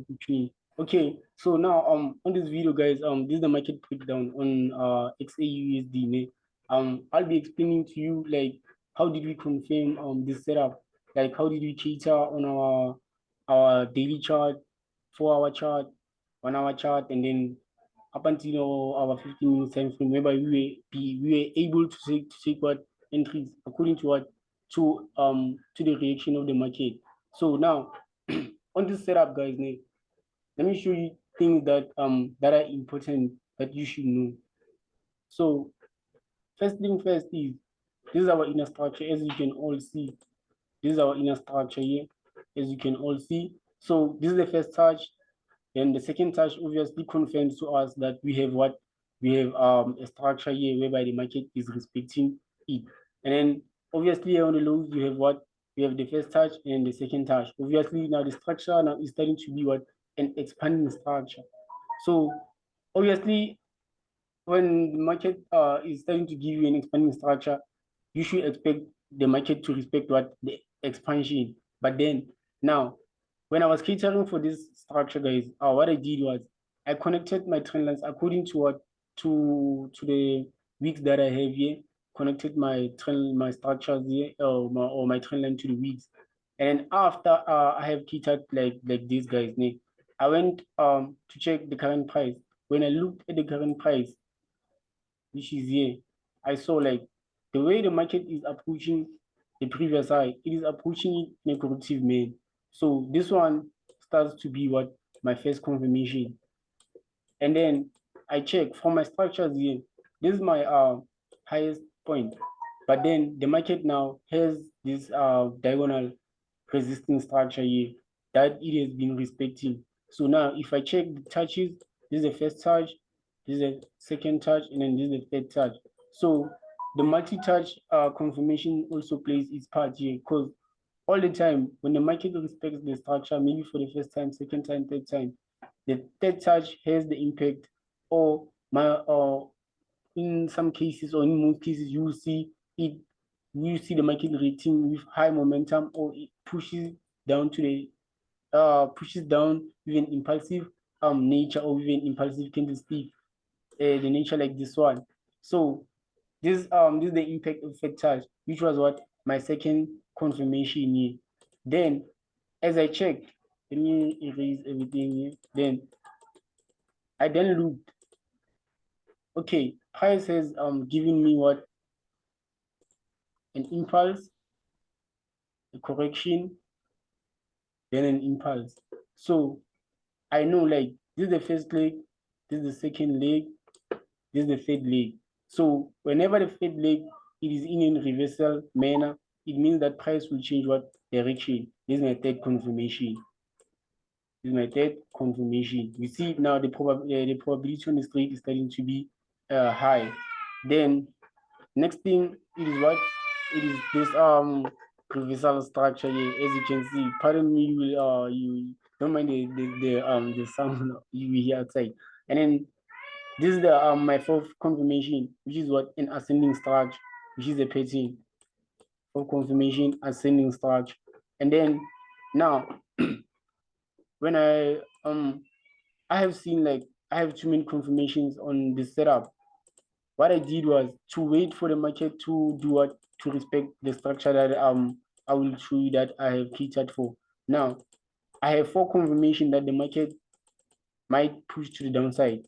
opportunity. Okay, so now on this video, guys, this is the market breakdown on Xauusd. I'll be explaining to you like how did we confirm this setup, like how did we cater on our daily chart, 4 hour chart, 1 hour chart, and then up until our 15 minutes time frame, whereby we were able to take what entries according to what to the reaction of the market. So now on this setup, guys, let me show you things that are important that you should know. So first thing first is this is our inner structure, as you can all see. This is our inner structure here, as you can all see. So this is the first touch. Then the second touch obviously confirms to us that we have what we have a structure here whereby the market is respecting it. And then obviously on the lows you have what we have the first touch and the second touch. Obviously now the structure now is starting to be what an expanding structure. So obviously when the market is starting to give you an expanding structure, you should expect the market to respect what the expansion. But then now when I was catering for this structure, guys, what I did was I connected my trend lines according to what to the weeks that I have here. Connected my structures here or my trend line to the weeks, and then after I have catered like these guys. I went to check the current price. When I looked at the current price, which is here, I saw like the way the market is approaching the previous high, it is approaching it in a corrective manner. So this one starts to be what my first confirmation. And then I check for my structures here. This is my highest point. But then the market now has this diagonal resistance structure here that it has been respecting. So now if I check the touches, this is the first touch, this is the second touch, and then this is the third touch. So the multi-touch confirmation also plays its part here, because all the time when the market respects the structure, maybe for the first time, second time, third time, the third touch has the impact, or in some cases or in most cases you will see it, you see the market reacting with high momentum, or it pushes down to the pushes down with an impulsive nature, or with an impulsive candlestick, the nature like this one. So this is the impact of third touch, which was what my second confirmation here. Then as I checked, let me erase everything here. Then I then looked. Okay, price has given me what an impulse, a correction, then an impulse. So I know like this is the first leg, this is the second leg, this is the third leg. So whenever the third leg it is in a reversal manner, it means that price will change what direction. This is my third confirmation. This is my third confirmation. We see now the probability on the street is starting to be high. Then next thing it is what it is this reversal structure here, as you can see. Pardon me, you don't mind the sound you hear outside. And then this is the my fourth confirmation, which is what an ascending structure, which is a pattern of confirmation ascending structure. And then now when I have seen like I have too many confirmations on this setup. What I did was to wait for the market to do what, to respect the structure that I will show you that I have catered for. Now I have 4 confirmation that the market might push to the downside.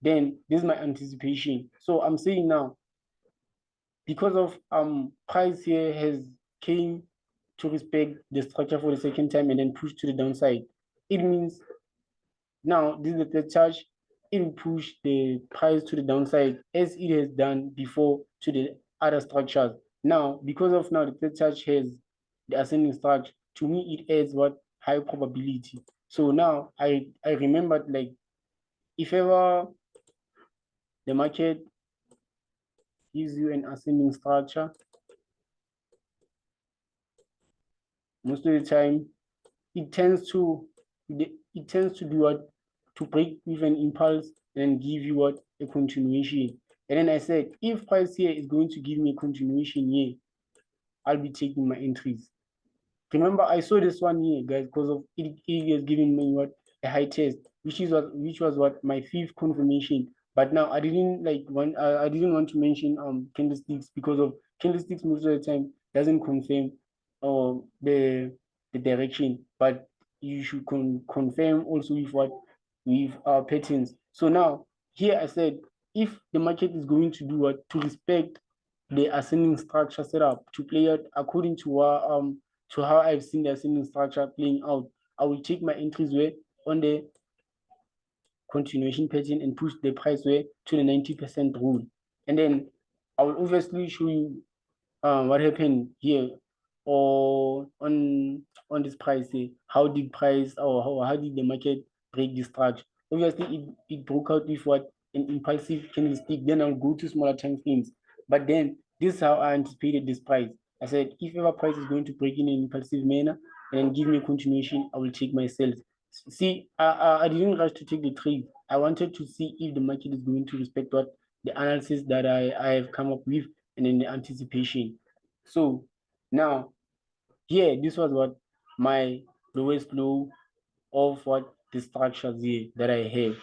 Then this is my anticipation. So I'm saying now, because of price here has came to respect the structure for the second time and then push to the downside, it means now this is the third charge, it will push the price to the downside as it has done before to the other structures. Now because of now the third charge has the ascending structure, to me it adds what high probability. So now I remembered like if ever the market gives you an ascending structure, most of the time it tends to do what, to break with an impulse and give you what, a continuation. And then I said if price here is going to give me a continuation here, I'll be taking my entries. Remember I saw this one here, guys, because of it is giving me what, a high test, which was what my fifth confirmation. But now I didn't like one. I didn't want to mention candlesticks because of candlesticks most of the time doesn't confirm the direction, but you should confirm also with what with patterns. So now here I said if the market is going to do what to respect the ascending structure setup to play out according to how I've seen the ascending structure playing out, I will take my entries where on the continuation pattern and push the price way to the 90% rule. And then I will obviously show you what happened here or on this price here. How did price or how did the market break this structure? Obviously, it broke out with what an impulsive candlestick. Then I'll go to smaller time frames. But then this is how I anticipated this price. I said if ever price is going to break in an impulsive manner and then give me a continuation, I will take my sales. See, I didn't rush to take the trade. I wanted to see if the market is going to respect what the analysis that I have come up with and then the anticipation. So now here, this was what my lowest low of what the structures here that I have.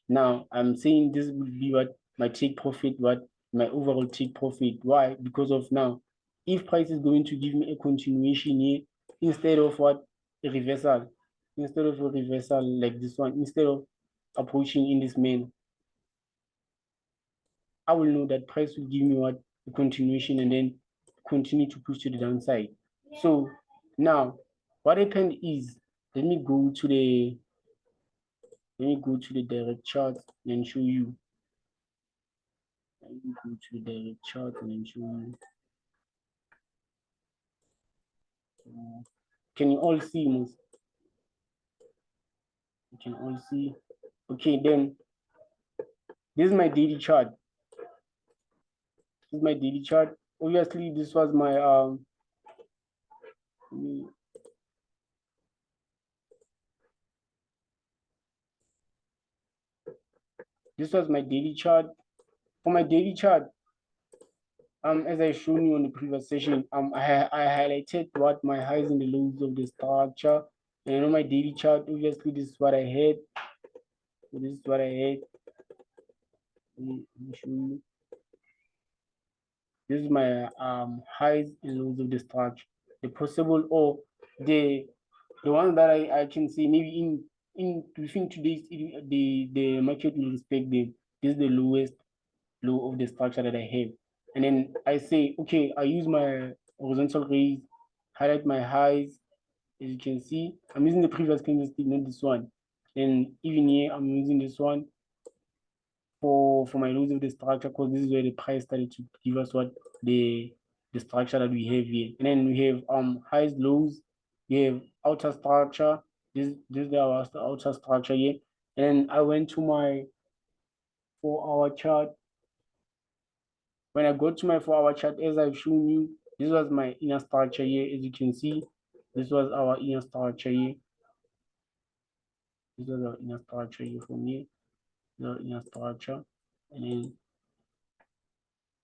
Now I'm saying this would be what my take profit, what my overall take profit. Why? Because of now, if price is going to give me a continuation here instead of what a reversal, instead of a reversal like this one, instead of approaching in this manner, I will know that price will give me what a continuation and then continue to push to the downside. So now what happened is let me go to the direct chart and show you. Let me go to the direct chart and then show you. Can you all see, Mus? You can all see. Okay, then this is my daily chart. This is my daily chart. Obviously, this was my this was my daily chart. For my daily chart, as I shown you on the previous session, I highlighted what my highs and the lows of the structure. And on my daily chart, obviously, this is what I had. So this is what I had. Let me show you. This is my highs and lows of the structure. The possible or the one that I can see maybe in within today's the market will respect them. This is the lowest low of the structure that I have. And then I say, okay, I use my horizontal rays, highlight my highs. As you can see, I'm using the previous candlestick, not this one. And even here, I'm using this one for my lows of the structure because this is where the price started to give us what the structure that we have here. And then we have highs, lows, we have outer structure. This is our outer structure here. And then I went to my 4-hour chart. When I go to my 4-hour chart, as I've shown you, this was my inner structure here. As you can see, this was our inner structure here. This was our inner structure here for me. The inner structure, and then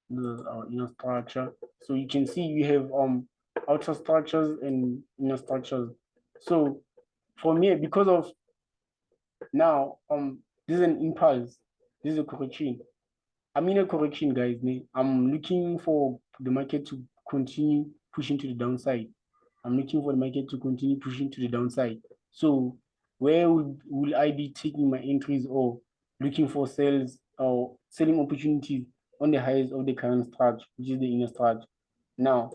this is our inner structure. So you can see you have outer structures and inner structures. So for me, because of now this is an impulse, this is a correction. I'm in a correction, guys. I'm looking for the market to continue pushing to the downside. I'm looking for the market to continue pushing to the downside. So where will I be taking my entries or looking for sales or selling opportunities on the highs of the current structure, which is the inner structure? Now,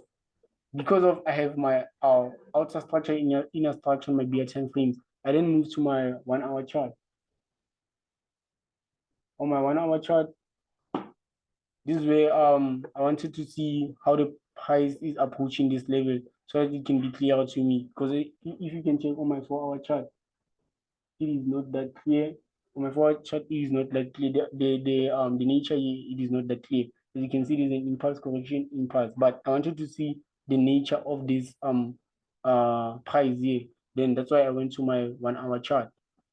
because of I have my outer structure, inner structure, my BR time frames, I then move to my 1-hour chart. On my 1-hour chart, this is where I wanted to see how the price is approaching this level so that it can be clear to me. Because if you can check on my 4-hour chart, it is not that clear. On my 4-hour chart, it is not that clear. The nature it is not that clear. As you can see, there's an impulse correction impulse. But I wanted to see the nature of this price here. Then that's why I went to my 1-hour chart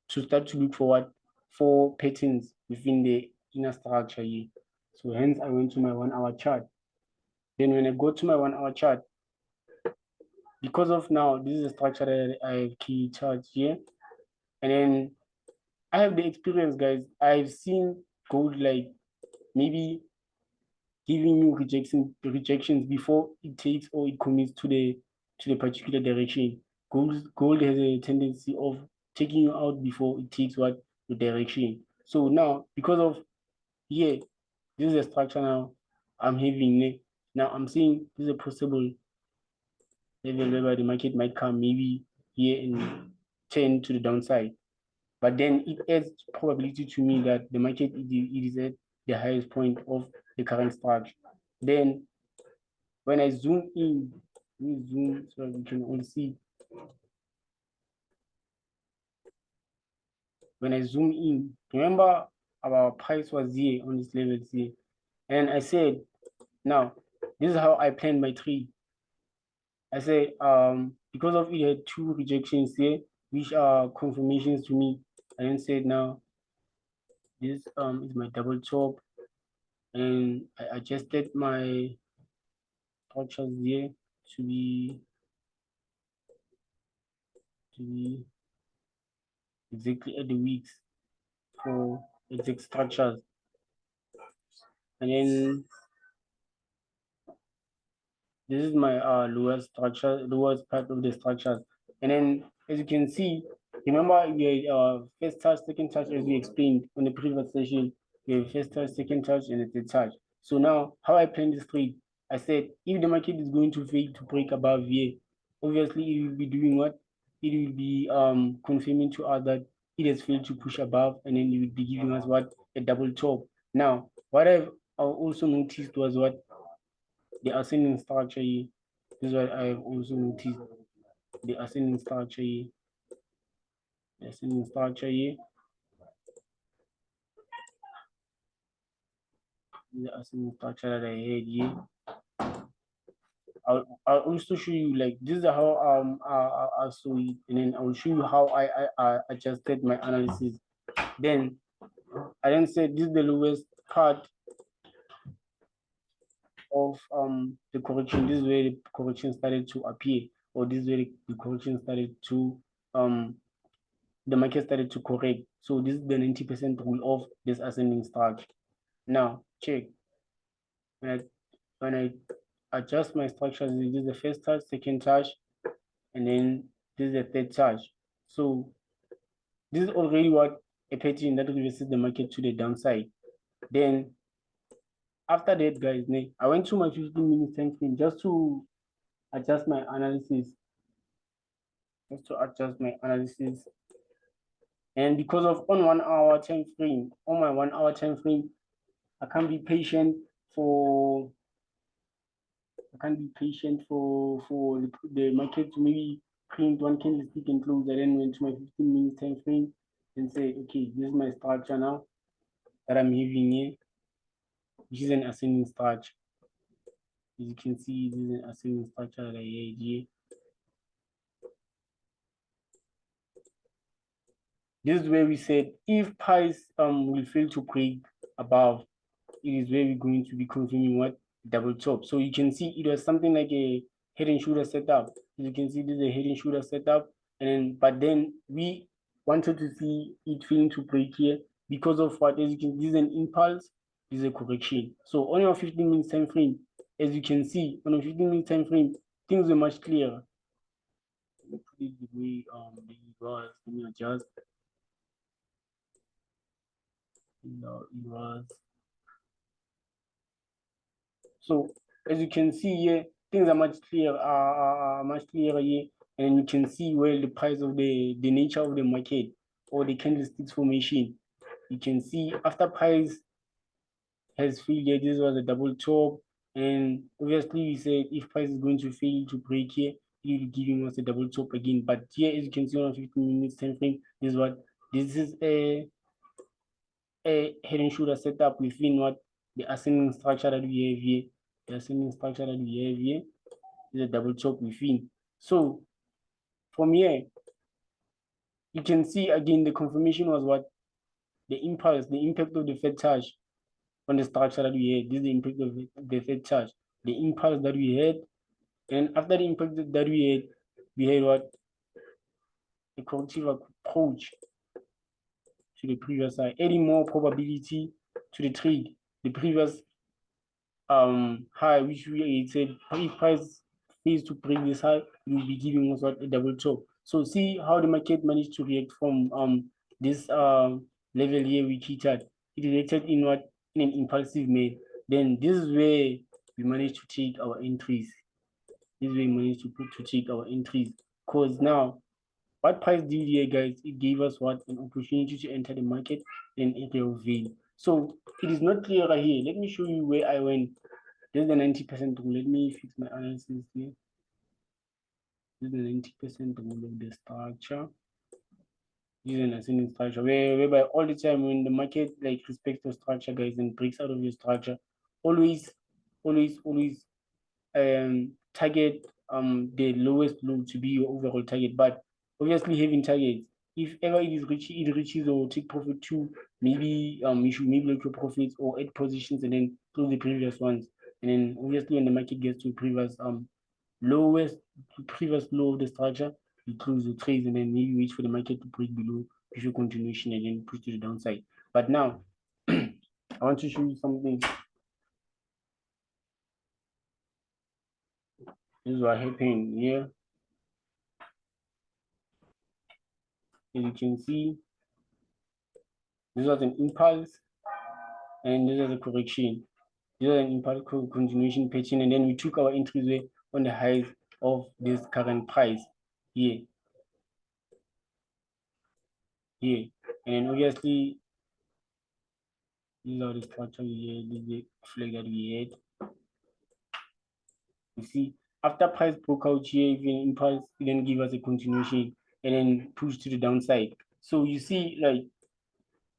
to start to look for what for patterns within the inner structure here. So hence I went to my 1-hour chart. Then when I go to my 1-hour chart, because of now, this is a structure that I have key charts here. And then I have the experience, guys. I've seen gold like maybe giving you rejections before it takes or it commits to the particular direction. Gold has a tendency of taking you out before it takes what the direction. So now because of yeah, this is a structure now I'm having. Now I'm saying this is a possible level whereby the market might come maybe here and turn to the downside. But then it adds probability to me that the market it is at the highest point of the current structure. Then when I zoom in, we zoom so we can all see. When I zoom in, remember our price was here on this level here. And I said, now, this is how I planned my trade. I said, because of it had two rejections here, which are confirmations to me. I then said, now, this is my double top. And I adjusted my structures here to be exactly at the weeks for exact structures. And then this is my lowest structure, lowest part of the structures. And then as you can see, remember we first touch, second touch, as we explained on the previous session. We have first touch, second touch, and a third touch. So now how I plan this trade, I said if the market is going to fail to break above here, obviously it will be doing what? It will be confirming to us that it has failed to push above, and then it will be giving us what? A double top. Now, what I've also noticed was what? The ascending structure here. This is what I've also noticed. The ascending structure here. The ascending structure here. The ascending structure that I had here. I'll also show you like this is how I saw it, and then I will show you how I adjusted my analysis. Then I then said this is the lowest part of the correction. This is where the correction started to appear, or this is where the correction started to the market started to correct. So this is the 90% rule of this ascending structure. Now check when I adjust my structures, this is the first touch, second touch, and then this is the third touch. So this is already what a pattern that reverses the market to the downside. Then after that, guys, I went to my 15-minute time frame just to adjust my analysis. And because of on 1 hour time frame, on my 1 hour time frame, I can't be patient for the market to maybe print one candlestick and close. I then went to my 15-minute time frame and say, okay, this is my structure now that I'm having here, which is an ascending structure. As you can see, this is an ascending structure that I had here. This is where we said if price will fail to break above, it is where we're going to be confirming what? Double top. So you can see it was something like a head and shoulder setup. As you can see, this is a head and shoulder setup. And then, but then we wanted to see it failing to break here because of what? As you can, this is an impulse, this is a correction. So on your 15-minute time frame, as you can see, on a 15-minute time frame, things are much clearer. Let me put it the way it was. Let me adjust. It was. So as you can see here, things are much clearer here, and you can see where the price of the nature of the market or the candlesticks formation. You can see after price has failed here, this was a double top, and obviously we said if price is going to fail to break here, it will be giving us a double top again. But here, as you can see on a 15-minute time frame, this is a head and shoulder setup within what the ascending structure that we have here. The ascending structure that we have here is a double top within. So from here, you can see again the confirmation was what? The impulse, the impact of the Fed touch on the structure that we had. This is the impact of the Fed touch. The impulse that we had, and after the impact that we had what? A corrective approach. to the previous high, adding more probability to the trade. The previous high which we said, if price fails to break this high, it will be giving us what, a double top. So see how the market managed to react from this level here we hit at. It reacted in what, in an impulsive manner. Then this is where we managed to take our entries. This is where we managed to take our entries. Because now what price did here, guys, it gave us what, an opportunity to enter the market in area of veil. So it is not clear right here. Let me show you where I went. There's the 90% rule. Let me fix my analysis here. This is the 90% rule of the structure. This is an ascending structure whereby all the time when the market like respects the structure, guys, and breaks out of your structure, always target the lowest low to be your overall target. But obviously having targets, if ever it reaches or take profit to, maybe you should maybe look your profits or add positions and then close the previous ones. And then obviously when the market gets to previous previous low of the structure, you close the trades and then maybe wait for the market to break below before continuation and then push to the downside. But now I want to show you something. This is what happened here. As you can see, this was an impulse and this is a correction. This is an impulse continuation pattern, and then we took our entries on the highs of this current price here. And then obviously these are the structure we had, this is the flag that we had. You see, after price broke out here, even impulse, it then give us a continuation and then push to the downside. So you see, like,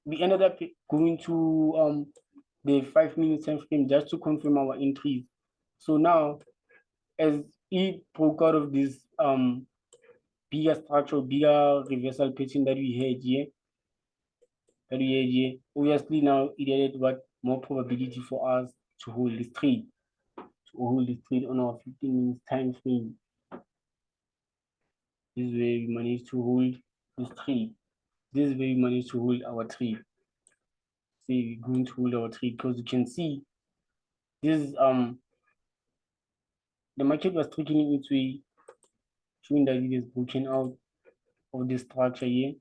we ended up going to the 5-minute time frame just to confirm our entries. So now, as it broke out of this bigger structure, bigger reversal pattern that we had here, obviously now it added what, more probability for us to hold this trade, on our 15 minutes time frame. This is where we managed to hold this trade. This is where we managed to hold our trade. See, we're going to hold our trade because you can see this is the market was trickling its way, showing that it is broken out of the structure here.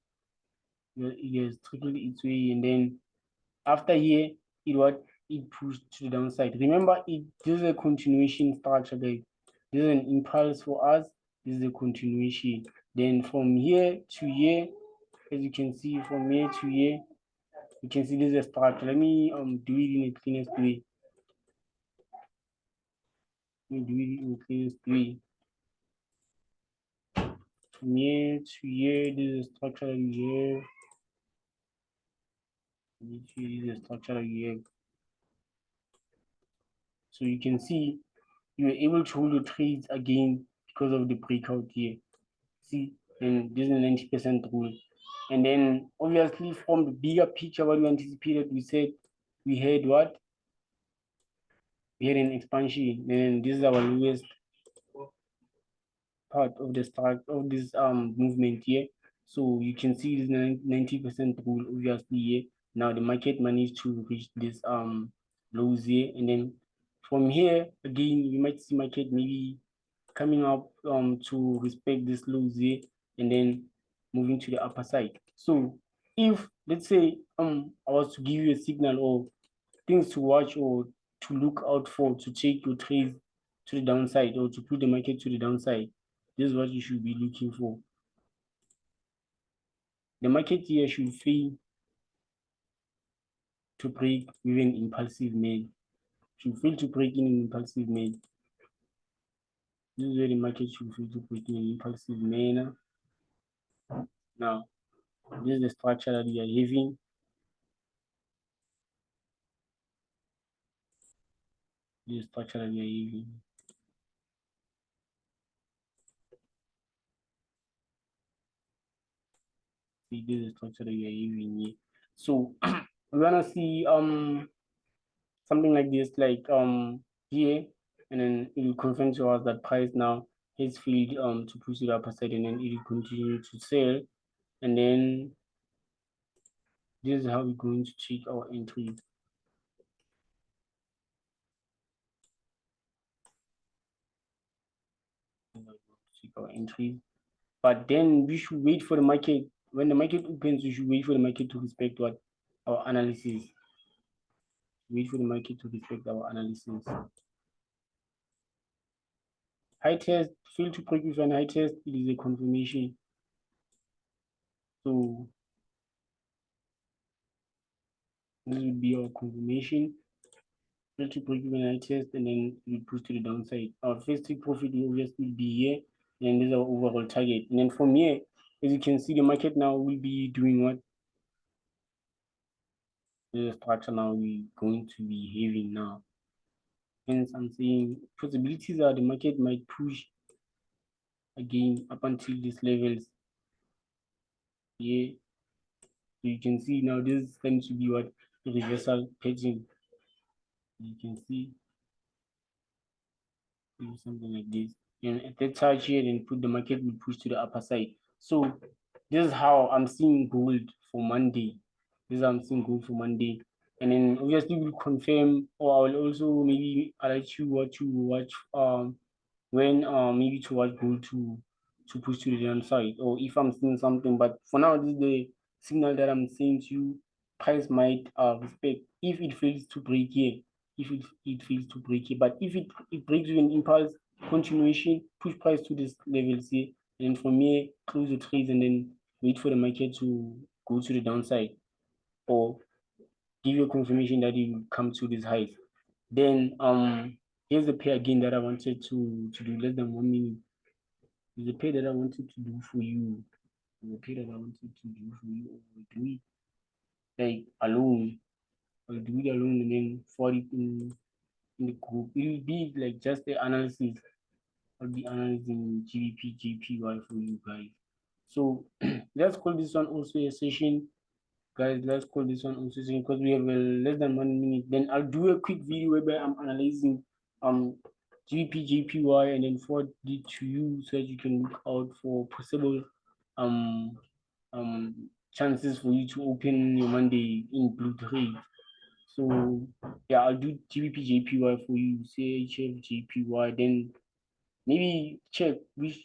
It has trickled its way, and then after here, it pushed to the downside. Remember, this is a continuation structure, guys. This is an impulse for us. This is a continuation. Then from here to here, as you can see, from here to here, you can see this is a structure. Let me do it in the cleanest way. From here to here, this is a structure that we have. This is a structure that we have. So you can see you were able to hold your trades again because of the breakout here. See, and this is a 90% rule. And then obviously from the bigger picture, what we anticipated, we said we had what? We had an expansion, and this is our lowest part of the start of this movement here. So you can see this 90% rule obviously here. Now the market managed to reach this lows here, and then from here again you might see market maybe coming up to respect this lows here and then moving to the upper side. So if let's say I was to give you a signal or things to watch or to look out for to take your trades to the downside or to put the market to the downside, this is what you should be looking for. The market here should fail to break with an impulsive move. Should fail to break in an impulsive move. This is where the market should fail to break in an impulsive manner. Now, this is the structure that we are having. This is the structure that we are having. See, this is the structure that we are having here. So we're gonna see something like this, like here, and then it will confirm to us that price now has failed to push it up a side, and then it will continue to sell, and then this is how we're going to check our entries. Check our entries. But then we should wait for the market. When the market opens, we should wait for the market to respect what our analysis. Wait for the market to respect our analysis. High test, fail to break with an high test, it is a confirmation. So this would be our confirmation. Fail to break even high test, and then we push to the downside. Our first take profit will obviously be here, and this is our overall target. And then from here, as you can see, the market now will be doing what? The structure now we're going to be having now. Hence, I'm saying possibilities are the market might push again up until these levels. Yeah, so you can see now this is going to be what the reversal pattern. You can see something like this. And at that touch here, then put the market will push to the upper side. So this is how I'm seeing gold for Monday. This is how I'm seeing gold for Monday. And then obviously we'll confirm, or I will also maybe let you what to watch when maybe to watch gold to push to the downside, or if I'm seeing something. But for now, this is the signal that I'm saying to you. Price might respect if it fails to break here, if it fails to break here. But if it breaks with an impulse continuation, push price to this level here, and then from here close the trades and then wait for the market to go to the downside, or give you a confirmation that it will come to this height. Then here's the pair again that I wanted to do less than 1 minute. There's a pair that I wanted to do for you. There's a pair that I wanted to do for you. Or do it like alone. Or do it alone and then for it in the group. It will be like just the analysis. I'll be analyzing GBP, JPY for you guys. So let's call this one also a session. Guys, let's call this one also session because we have less than 1 minute. Then I'll do a quick video whereby I'm analyzing GBP, JPY and then forward it to you so that you can look out for possible um chances for you to open your Monday in blue trade. So yeah, I'll do GBP, JPY for you, CHF, JPY, then maybe check which